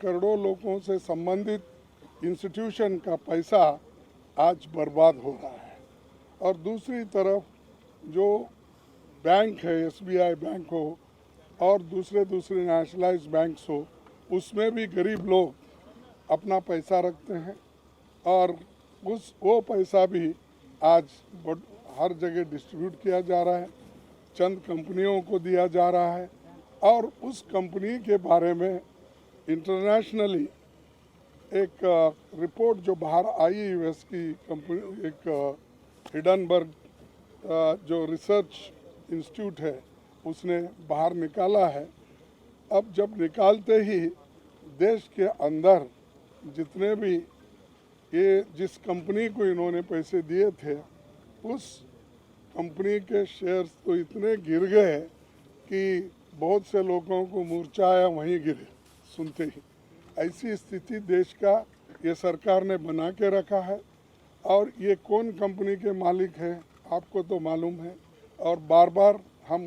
करोड़ों लोगों से संबंधित इंस्टीट्यूशन का पैसा आज बर्बाद हो रहा है और दूसरी तरफ जो बैंक है, एसबीआई बैंक हो और दूसरे नेशनलाइज्ड बैंक्स हो, उसमें भी गरीब लोग अपना पैसा रखते हैं और वो पैसा भी आज हर जगह डिस्ट्रीब्यूट किया जा रहा है, चंद कंपनियों को दिया जा रहा है और उस कंपनी के बारे में इंटरनेशनली एक रिपोर्ट जो बाहर आई यूएस की कंपनी, एक हिडनबर्ग जो रिसर्च इंस्टीट्यूट है उसने बाहर निकाला है। अब जब निकालते ही देश के अंदर जितने भी ये जिस कंपनी को इन्होंने पैसे दिए थे उस कंपनी के शेयर्स तो इतने गिर गए कि बहुत से लोगों को मूर्छा आया, वहीं गिरे सुनते ही। ऐसी स्थिति देश का ये सरकार ने बना के रखा है और ये कौन कंपनी के मालिक है आपको तो मालूम है और बार बार हम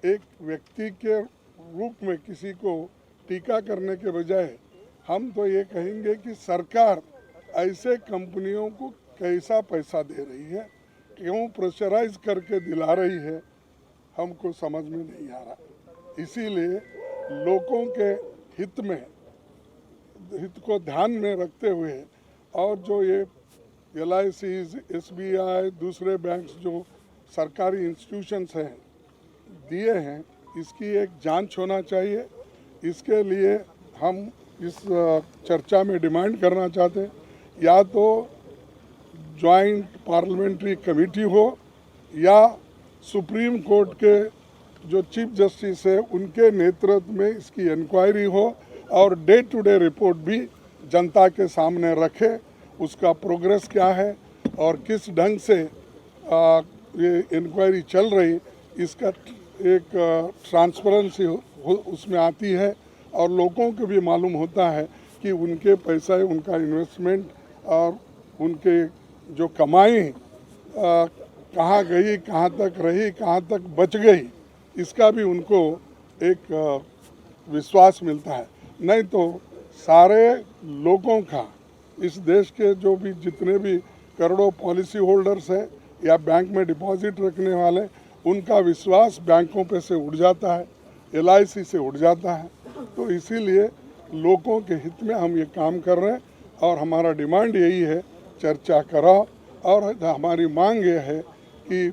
एक व्यक्ति के रूप में किसी को टीका करने के बजाय हम तो ये कहेंगे कि सरकार ऐसे कंपनियों को कैसा पैसा दे रही है, क्यों प्रेशराइज करके दिला रही है, हमको समझ में नहीं आ रहा। इसीलिए लोगों के हित को ध्यान में रखते हुए और जो ये LICs, SBI, दूसरे बैंक्स जो सरकारी इंस्टीट्यूशंस हैं दिए हैं, इसकी एक जांच होना चाहिए। इसके लिए हम इस चर्चा में डिमांड करना चाहते हैं या तो जॉइंट पार्लियामेंट्री कमेटी हो या सुप्रीम कोर्ट के जो चीफ जस्टिस है उनके नेतृत्व में इसकी इंक्वायरी हो और डे टू डे रिपोर्ट भी जनता के सामने रखे, उसका प्रोग्रेस क्या है और किस ढंग से ये इंक्वायरी चल रही, इसका एक ट्रांसपेरेंसी उसमें आती है और लोगों को भी मालूम होता है कि उनके पैसा, उनका इन्वेस्टमेंट और उनके जो कमाई कहाँ गई, कहाँ तक रही, कहाँ तक बच गई, इसका भी उनको एक विश्वास मिलता है। नहीं तो सारे लोगों का, इस देश के जो भी जितने भी करोड़ों पॉलिसी होल्डर्स है या बैंक में डिपॉजिट रखने वाले, उनका विश्वास बैंकों पे से उड़ जाता है, LIC से उड़ जाता है। तो इसीलिए लोगों के हित में हम ये काम कर रहे हैं और हमारा डिमांड यही है, चर्चा कराओ और हमारी मांग ये है कि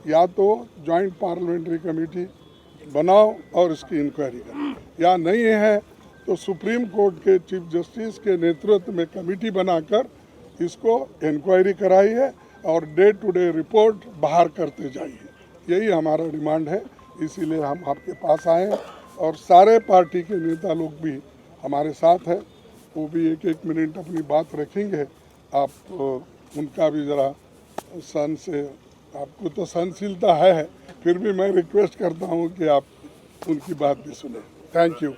या तो जॉइंट पार्लियामेंट्री कमेटी बनाओ और इसकी इंक्वायरी करो, या नहीं है तो सुप्रीम कोर्ट के चीफ जस्टिस के नेतृत्व में कमेटी बनाकर इसको इंक्वायरी कराइए और डे टू डे रिपोर्ट बाहर करते जाइए। यही हमारा डिमांड है, इसीलिए हम आपके पास आए और सारे पार्टी के नेता लोग भी हमारे साथ हैं, वो भी एक एक मिनट अपनी बात रखेंगे। आप उनका भी ज़रा सन से, आपको तो सहनशीलता है, फिर भी मैं रिक्वेस्ट करता हूँ कि आप उनकी बात भी सुने। Thank you.